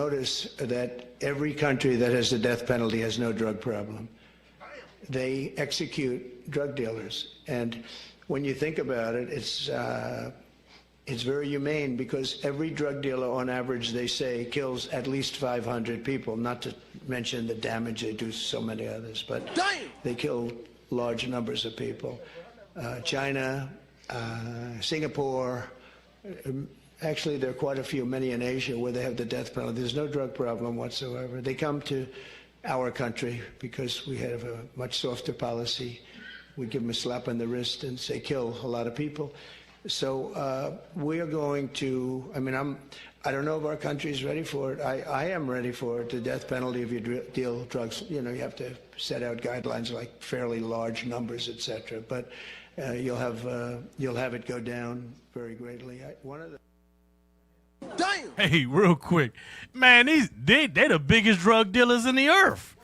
notice that every country that has the death penalty has no drug problem. They execute drug dealers. And when you think about it, it's very humane, because every drug dealer, on average, they say, kills at least 500 people, not to mention the damage they do to so many others. But they kill large numbers of people. China, Singapore, actually, there are quite a few, many in Asia, where they have the death penalty. There's no drug problem whatsoever. They come to our country because we have a much softer policy. We give them a slap on the wrist and say, kill a lot of people. So we are going to, I don't know if our country is ready for it. I am ready for it, the death penalty if you deal drugs. You know, you have to set out guidelines like fairly large numbers, etc. But you'll have it go down very greatly. Damn. Hey, real quick, man, they the biggest drug dealers in the earth.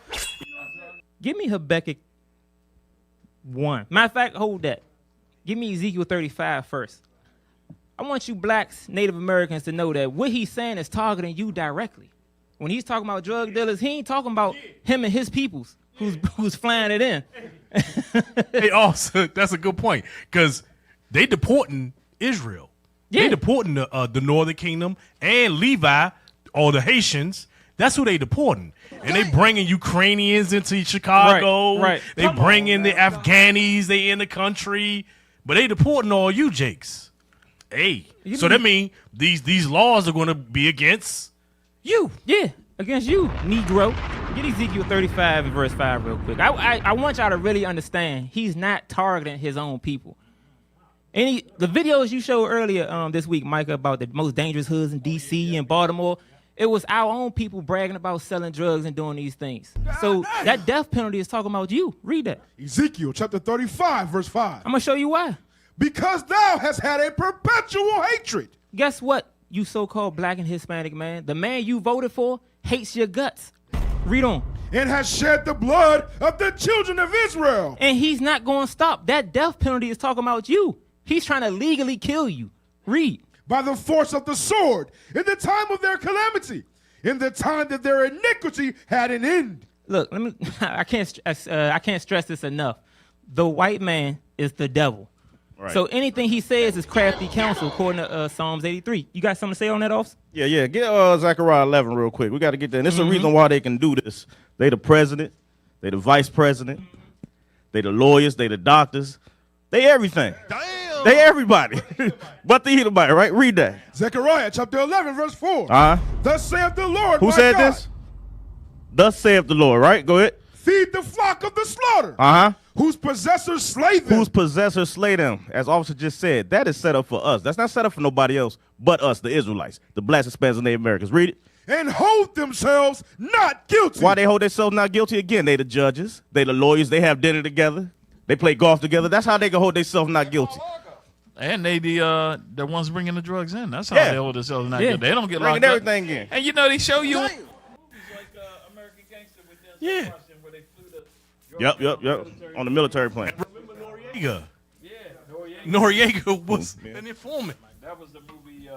Give me Habakkuk 1. Matter of fact, hold that. Give me Ezekiel 35 first. I want you blacks, Native Americans, to know that what he's saying is targeting you directly. When he's talking about drug dealers, he ain't talking about him and his peoples who's flying it in. Hey, also, that's a good point, because they deporting Israel. Yeah. They deporting the Northern Kingdom and Levi, or the Haitians. That's who they deporting. And they bringing Ukrainians into Chicago. Right. They bringing the Afghanis. They in the country. But they deporting all you jakes. Hey, so that means these laws are going to be against you. Yeah, against you, Negro. Get Ezekiel 35 and verse 5 real quick. I want y'all to really understand he's not targeting his own people. The videos you showed earlier this week, Micah, about the most dangerous hoods in D.C. and Baltimore, it was our own people bragging about selling drugs and doing these things. So that death penalty is talking about you. Read that. Ezekiel chapter 35, verse 5. I'm going to show you why. Because thou hast had a perpetual hatred. Guess what, you so-called black and Hispanic man? The man you voted for hates your guts. Read on. And has shed the blood of the children of Israel. And he's not going to stop. That death penalty is talking about you. He's trying to legally kill you. Read. By the force of the sword, in the time of their calamity, in the time that their iniquity had an end. Look, I can't stress this enough. The white man is the devil. Right. So anything he says is crafty counsel, according to Psalms 83. You got something to say on that, officer? Yeah. Get Zechariah 11 real quick. We got to get that. And this is the reason why they can do this. They the president. They the vice president. They the lawyers. They the doctors. They everything. Damn. They everybody. But the Edomite, right? Read that. Zechariah chapter 11, verse 4. Thus saith the Lord, who said God, this? Thus saith the Lord, right? Go ahead. Feed the flock of the slaughter. Whose possessors slay them. Whose possessors slay them. As officer just said, that is set up for us. That's not set up for nobody else but us, the Israelites, the blacks, Hispanics, and Native Americans. Read it. And hold themselves not guilty. Why they hold themselves not guilty? Again, they the judges. They the lawyers. They have dinner together. They play golf together. That's how they can hold themselves not guilty. And they the ones bringing the drugs in. That's how they hold themselves not guilty. They don't get locked up. Everything in. And you know they show you. Yeah. Yep. On the military plane. Remember Noriega? Yeah, Noriega was an informant. That was the movie.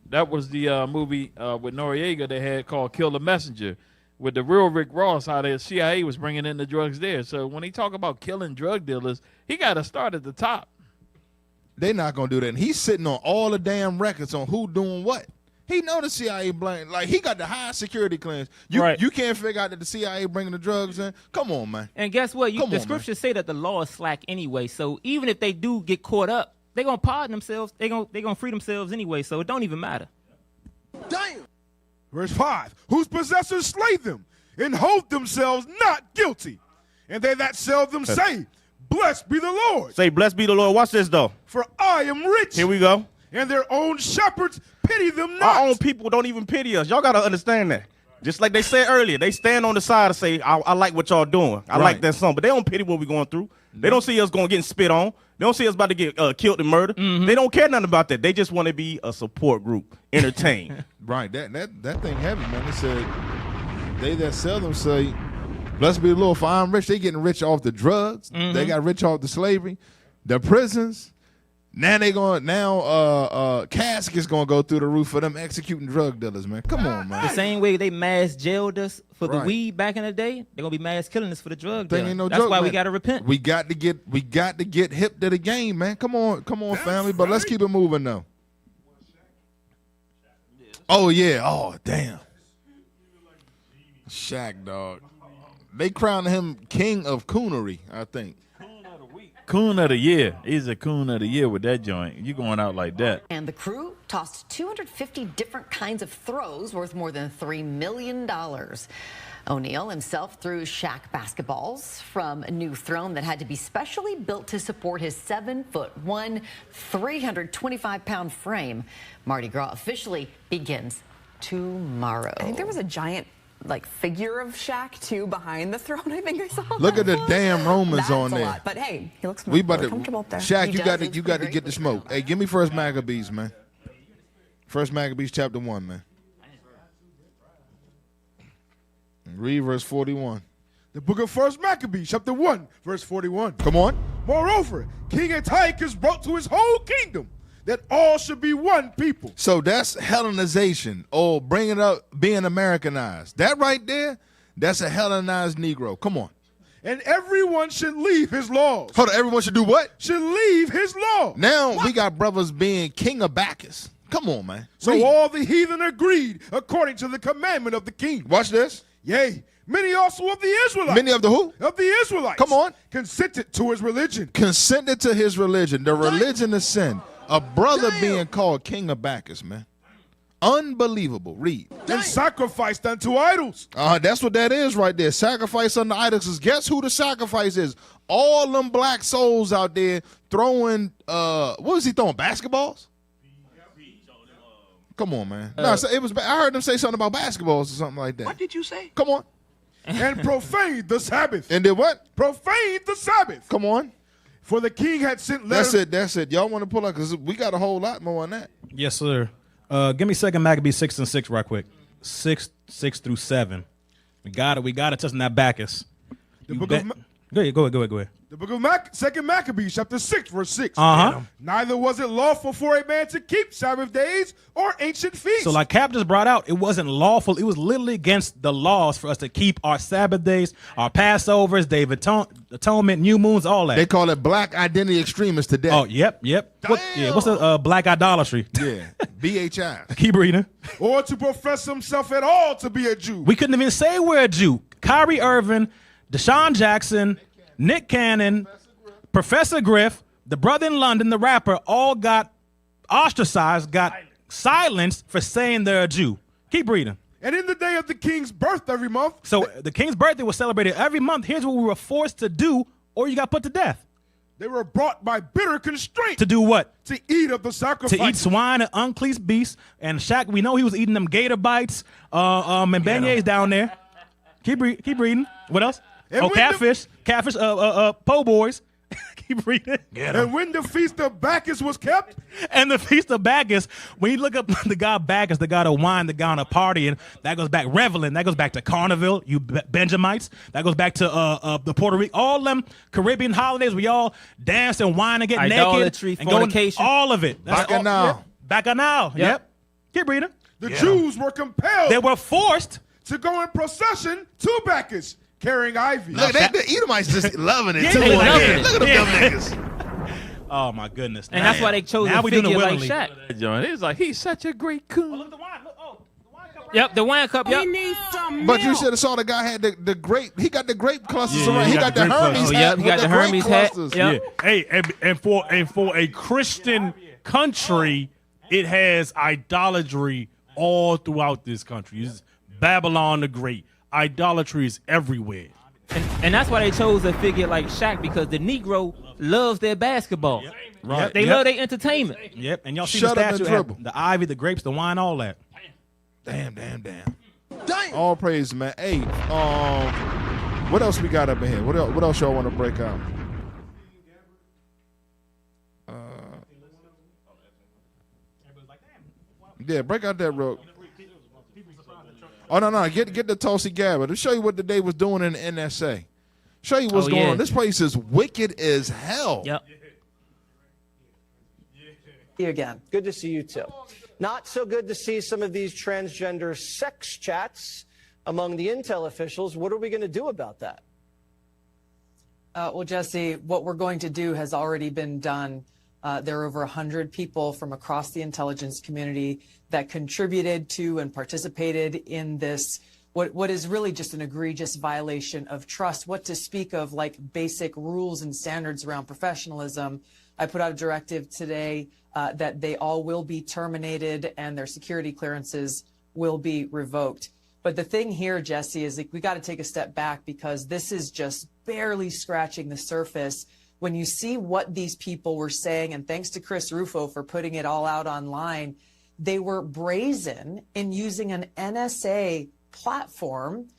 That was the movie with Noriega they had called "Kill the Messenger," with the real Rick Ross. How the CIA was bringing in the drugs there. So when he talk about killing drug dealers, he got to start at the top. They're not gonna do that. And he's sitting on all the damn records on who doing what. He know the CIA blame. Like, he got the highest security clearance. You can't figure out that the CIA bringing the drugs in. Come on, man. And guess what? The scriptures say that the law is slack anyway. So even if they do get caught up, they're going to pardon themselves. They're gonna free themselves anyway. So it don't even matter. Damn. Verse 5. Whose possessors slay them and hold themselves not guilty. And they that sell them say, blessed be the Lord. Say, blessed be the Lord. Watch this, though. For I am rich. Here we go. And their own shepherds pity them not. Our own people don't even pity us. Y'all got to understand that. Just like they said earlier, they stand on the side and say, I like what y'all doing. I like that song. But they don't pity what we're going through. They don't see us going getting spit on. They don't see us about to get killed and murdered. They don't care nothing about that. They just want to be a support group, entertained. Right. That thing heavy, man. They said, they that sell them say, blessed be the Lord, for I'm rich. They getting rich off the drugs. They got rich off the slavery, the prisons. Now caskets gonna go through the roof for them executing drug dealers, man. Come on, man. The same way they mass jailed us for the Right. weed back in the day, they're gonna be mass killing us for the drug Thing deal. ain't no That's joke, why we man. gotta repent. We got to get hip to the game, man. Come on, family. But let's keep it moving though. Oh yeah. Oh damn. Shaq, dog. They crowned him king of coonery, I think. Coon of the year. He's a coon of the year with that joint. You going out like that. And the crew tossed 250 different kinds of throws worth more than $3 million. O'Neal himself threw Shaq basketballs from a new throne that had to be specially built to support his 7'1", 325-pound frame. Mardi Gras officially begins tomorrow. I think there was a giant figure of Shaq too behind the throne. I think I saw. Look at the that. damn Romans That's on a there. lot. But hey, he looks We about really to comfortable up there. Shaq, He you does. got to It's you got to great get the with smoke. Hey, give me First Maccabees, man. First Maccabees chapter 1, man. Read verse 41. The book of First Maccabees, chapter 1, verse 41. Come on. Moreover, King Antiochus brought to his whole kingdom that all should be one people. So that's Hellenization, or bringing up being Americanized. That right there, that's a Hellenized Negro. Come on. And everyone should leave his laws. Hold on, everyone should do what? Should leave his law. Now we got brothers being king of Bacchus. Come on, man. So Read. all the heathen agreed according to the commandment of the king. Watch this. Yea, many also of the Israelites. Many of the who? Of the Israelites. Come on. Consented to his religion. Consented to his religion, the religion of sin. A brother being called king of Bacchus, man. Unbelievable. Read. And sacrificed unto idols. That's what that is right there. Sacrifice unto idols. 'Cause guess who the sacrifice is? All them black souls out there throwing, what was he throwing, basketballs? Come on, man. No, so it was. I heard them say something about basketballs or something like that. What did you say? Come on. And profaned the Sabbath. And did what? Profaned the Sabbath. Come on. For the king had sent letters. That's it. Y'all want to pull up because we got a whole lot more on that. Yes, sir. Give me 2 Maccabees 6 and 6 right quick. 6 through 7. We got it. Touching that Bacchus. The book of Go ahead. The book of 2 Maccabees, chapter 6, verse 6. Neither was it lawful for a man to keep Sabbath days or ancient feasts. So like Cap just brought out, it wasn't lawful. It was literally against the laws for us to keep our Sabbath days, our Passovers, Day of Atonement, new moons, all that. They call it black identity extremists today. Oh, yep. What's the black idolatry? Yeah, BHI. Keep reading. Or to profess himself at all to be a Jew. We couldn't even say we're a Jew. Kyrie Irving, Deshaun Jackson, Nick Cannon, Professor Griff, the brother in London, the rapper, all got ostracized, got silenced for saying they're a Jew. Keep reading. And in the day of the king's birth every month. So the king's birthday was celebrated every month. Here's what we were forced to do, or you got put to death. They were brought by bitter constraint. To do what? To eat of the sacrifice. To eat swine and unclean beasts. And Shaq, we know he was eating them gator bites and beignets down there. Keep reading. What else? And catfish, po' boys. Keep reading. And when the feast of Bacchus was kept. And the feast of Bacchus, when you look up the god Bacchus, the god of wine, the god of partying, that goes back, reveling, that goes back to Carnival, you Benjamites. That goes back to the Puerto Rico, all them Caribbean holidays, we all dance and wine and get Idolatry, naked. And go fornication. all of it. Bacchanal. Bacchanal, yep. Keep reading. The Jews were compelled. They were forced to go in procession to Bacchus, carrying ivy. Look, the Edomites just loving it too. they Like, loving yeah, it. look at them dumb niggas. Oh my goodness. And that's why they chose Now a we doing it figure like willingly. Shaq. That joint. It's like he's such a great coon. Look at the wine. Look, the wine cup right Yep, the wine cup. Yep. But you should have saw the guy had the grape. He got the grape clusters Yeah, around. he He got got the the grape Hermes clusters. hat. Yep, he with got the grape Hermes hat. clusters. Yep. Yeah. Hey, and for a Christian country, it has idolatry all throughout this country. It's Babylon the Great. Idolatry is everywhere. And that's why they chose a figure like Shaq, because the Negro loves their basketball. Right. They love their entertainment. Yep. And y'all see Shut the up and statue, dribble. the ivy, the grapes, the wine, all that. Damn. All praise, man. Hey, what else we got up in here? What else y'all want to break out? Yeah, break out that real. Oh no, get the Tulsi Gabbard. To show you what the day was doing in the NSA. Show you what's going on. This place is wicked as hell. Yep. You again. Good to see you too. Not so good to see some of these transgender sex chats among the intel officials. What are we going to do about that? Well, Jesse, what we're going to do has already been done. There are over 100 people from across the intelligence community that contributed to and participated in this, what is really just an egregious violation of trust, what to speak of like basic rules and standards around professionalism. I put out a directive today that they all will be terminated and their security clearances will be revoked. But the thing here, Jesse, is we got to take a step back because this is just barely scratching the surface. When you see what these people were saying, and thanks to Chris Rufo for putting it all out online, they were brazen in using an NSA platform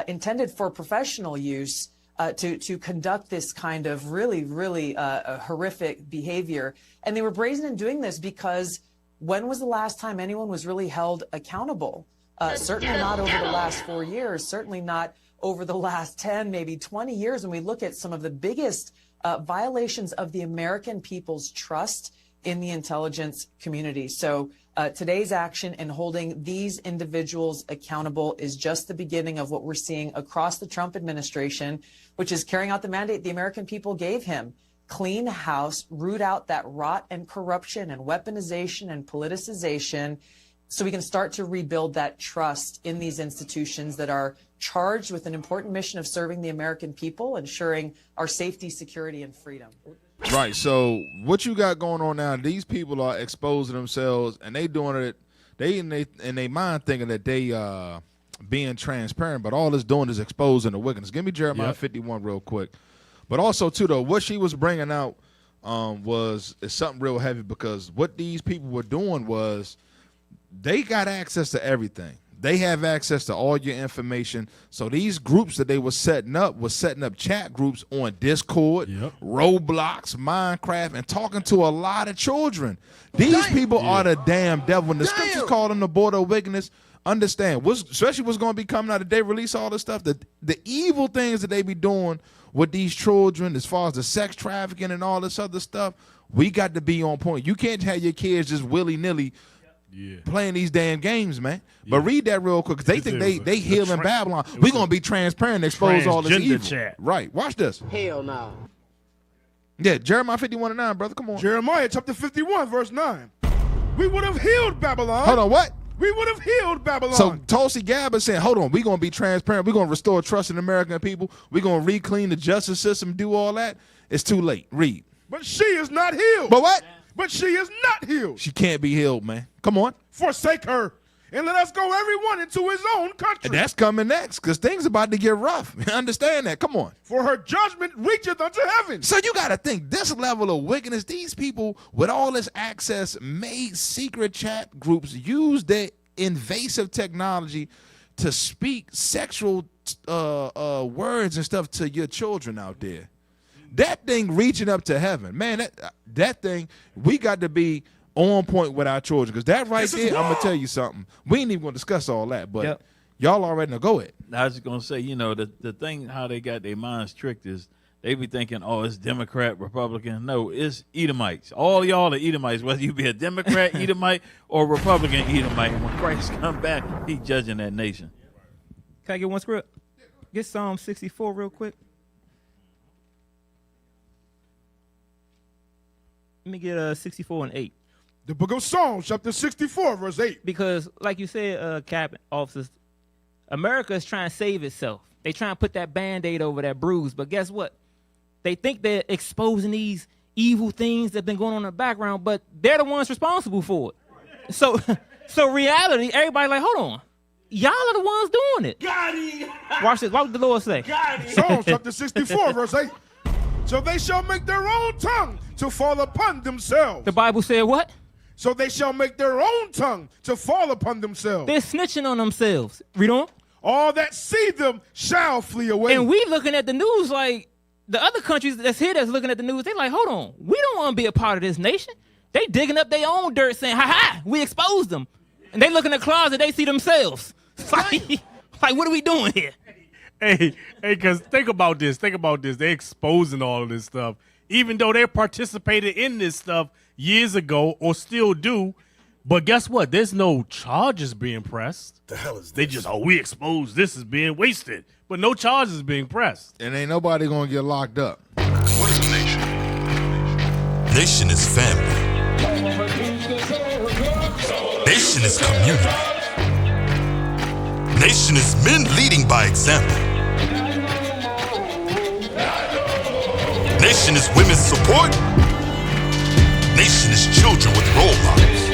intended for professional use to conduct this kind of really horrific behavior. And they were brazen in doing this because when was the last time anyone was really held accountable? Certainly not over the last 4 years, certainly not over the last 10, maybe 20 years. When we look at some of the biggest violations of the American people's trust in the intelligence community. So today's action in holding these individuals accountable is just the beginning of what we're seeing across the Trump administration, which is carrying out the mandate the American people gave him. Clean house, root out that rot and corruption and weaponization and politicization, so we can start to rebuild that trust in these institutions that are charged with an important mission of serving the American people, ensuring our safety, security, and freedom. Right. So what you got going on now, these people are exposing themselves and they doing it, they in they mind thinking that they being transparent, but all it's doing is exposing the wickedness. Give me Jeremiah 51 real quick. But also too though, what she was bringing out is something real heavy, because what these people were doing was they got access to everything. They have access to all your information. So these groups that they were setting up chat groups on Discord, Roblox, Minecraft, and talking to a lot of children. These people are the damn devil. And the scriptures call them the border of wickedness. Understand, especially what's going to be coming out if they release all this stuff, the evil things that they be doing with these children as far as the sex trafficking and all this other stuff. We got to be on point. You can't have your kids just willy-nilly playing these damn games, man. But read that real quick, because they think they heal in Babylon. We're going to be transparent and expose all this evil. Chat. Right. Watch this. Hell no. Yeah, Jeremiah 51:9, brother. Come on. Jeremiah chapter 51, verse 9. We would have healed Babylon. Hold on, what? We would have healed Babylon. So Tulsi Gabbard saying, hold on, we're going to be transparent. We're going to restore trust in American people. We're going to re-clean the justice system, do all that. It's too late. Read. But she is not healed. But what? But she is not healed. She can't be healed, man. Come on. Forsake her, and let us go everyone into his own country. And that's coming next, because things about to get rough. Understand that. Come on. For her judgment reacheth unto heaven. So you got to think, this level of wickedness, these people with all this access made secret chat groups, use their invasive technology to speak sexual words and stuff to your children out there. That thing reaching up to heaven, man, that thing, we got to be on point with our children, because that right there, I'm going to tell you something. We ain't even going to discuss all that, but y'all already know. Go ahead. I was just going to say, the thing, how they got their minds tricked is they be thinking, oh, it's Democrat, Republican. No, it's Edomites. All y'all are Edomites, whether you be a Democrat Edomite or Republican Edomite. And when Christ come back, he judging that nation. Can I get one script? Get Psalm 64 real quick. Let me get 64 and 8. The book of Psalms, chapter 64, verse 8. Because, like you said, Captain, officers, America is trying to save itself. They trying to put that Band-Aid over that bruise. But guess what? They think they're exposing these evil things that have been going on in the background, but they're the ones responsible for it. So reality, everybody like, hold on. Y'all are the ones doing it. Got it. Watch this. What did the Lord say? Got it. Psalms, chapter 64, verse 8. So they shall make their own tongue to fall upon themselves. The Bible said what? So they shall make their own tongue to fall upon themselves. They're snitching on themselves. Read on. All that see them shall flee away. And we looking at the news like the other countries that's here that's looking at the news, they like, hold on, we don't want to be a part of this nation. They digging up their own dirt saying, ha, we exposed them. And they look in the closet, they see themselves. Like, what are we doing here? Hey, because think about this. They're exposing all of this stuff. Even though they're participating in this stuff, years ago or still do. But guess what? There's no charges being pressed. The hell is this? They just, we exposed this as being wasted. But no charges being pressed. And ain't nobody going to get locked up. What is a nation? Nation is family. Nation is community. Nation is men leading by example. Nation is women's support. Nation is children with role models.